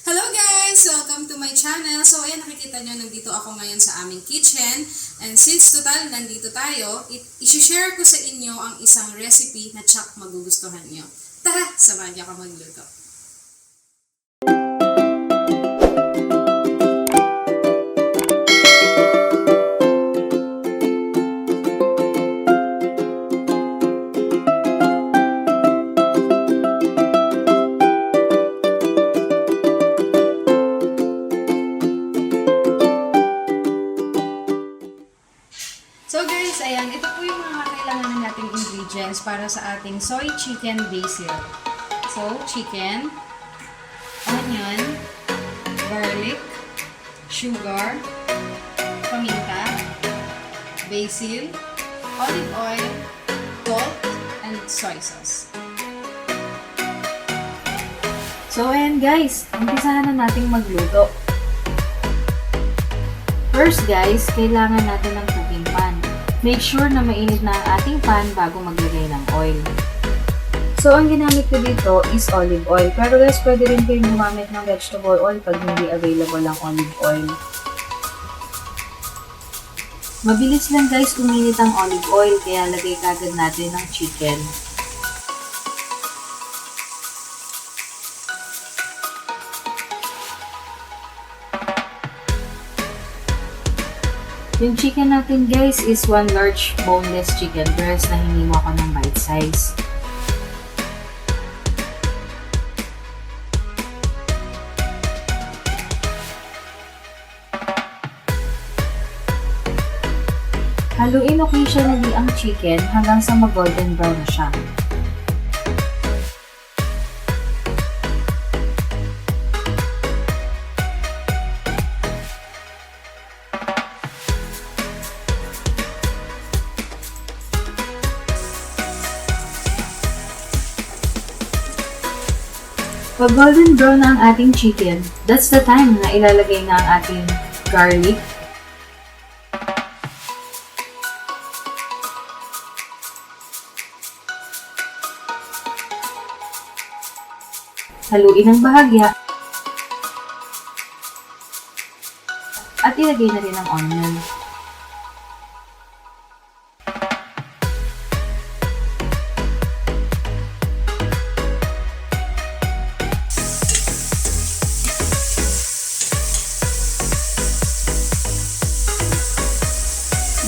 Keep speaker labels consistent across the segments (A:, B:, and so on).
A: Hello guys! Welcome to my channel. So ayan, nakikita nyo, nandito ako ngayon sa aming kitchen. And since total nandito tayo, isi-share ko sa inyo ang isang recipe na tsak magugustuhan nyo. Tara, samahan niyo ako magluto. So guys, ayan, ito po yung mga kailangan nating ingredients para sa ating soy chicken basil. So, chicken, onion, garlic, sugar, paminta, basil, olive oil, salt, and soy sauce. So ayan guys, umpisahan na nating magluto. First guys, kailangan natin ng cooking pan. Make sure na mainit na ang ating pan bago maglagay ng oil. So, ang ginamit ko dito is olive oil. Pero guys, pwede rin kayong gumamit ng vegetable oil pag hindi available ang olive oil. Mabilis lang guys uminit ang olive oil, kaya lagay kagad natin ang chicken. Yung chicken natin guys is 1 large boneless chicken breast na hiniwa ko ng bite size. Haluin occasionally ang chicken hanggang sa mag-golden brown na siya. Pag golden brown na ang ating chicken, that's the time na ilalagay na ang ating garlic, haluin ng bahagya, at ilagay na rin ang onion.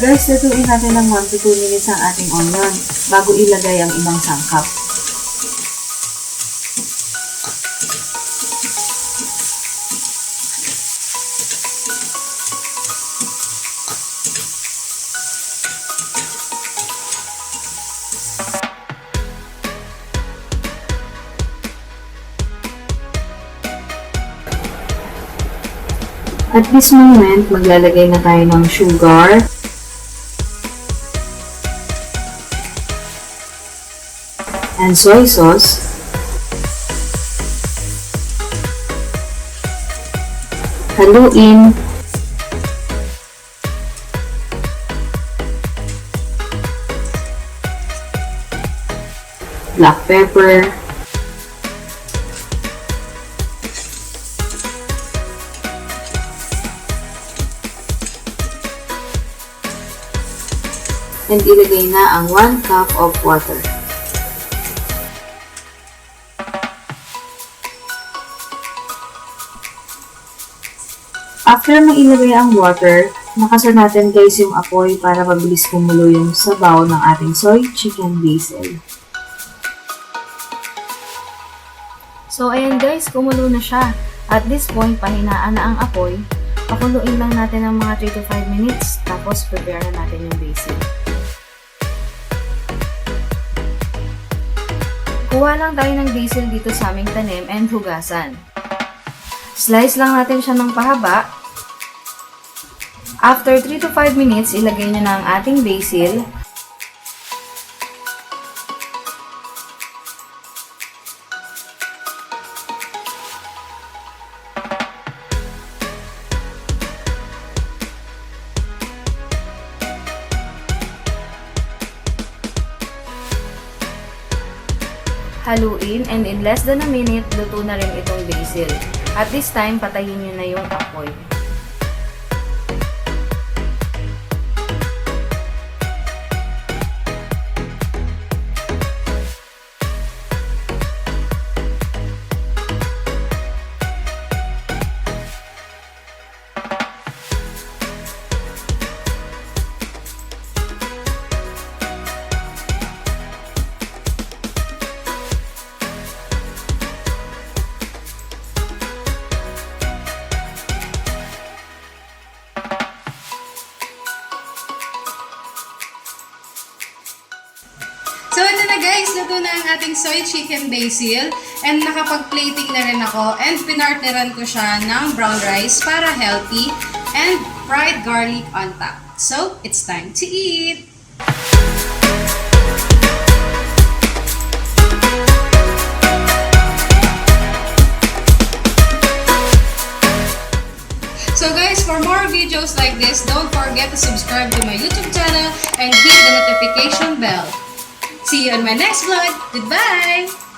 A: Guys, lutuin natin ng 1 to 2 minutes ang ating onion bago ilagay ang ibang sangkap. At this moment, maglalagay na tayo ng sugar, and soy sauce, haluin, black pepper, and ilagay na ang 1 cup of water. After mailagay ang water, nakasan natin guys yung apoy para mabilis kumulo yung sabaw ng ating soy chicken basil. So ayan guys, kumulo na siya. At this point, pahinaan na ang apoy. Pakuluin lang natin ng mga 3 to 5 minutes, tapos prepare na natin yung basil. Kuha lang tayo ng basil dito sa aming tanim and hugasan. Slice lang natin siya ng pahaba. After 3 to 5 minutes, ilagay nyo na ang ating basil. Haluin and in less than a minute, luto na rin itong basil. At this time, patayin nyo na yung apoy.
B: So ito na guys, luto na ang ating soy chicken basil and nakapag-plating na rin ako and pinartneran ko siya ng brown rice para healthy and fried garlic on top. So, it's time to eat! So guys, for more videos like this, don't forget to subscribe to my YouTube channel and hit the notification bell. See you on my next vlog. Goodbye!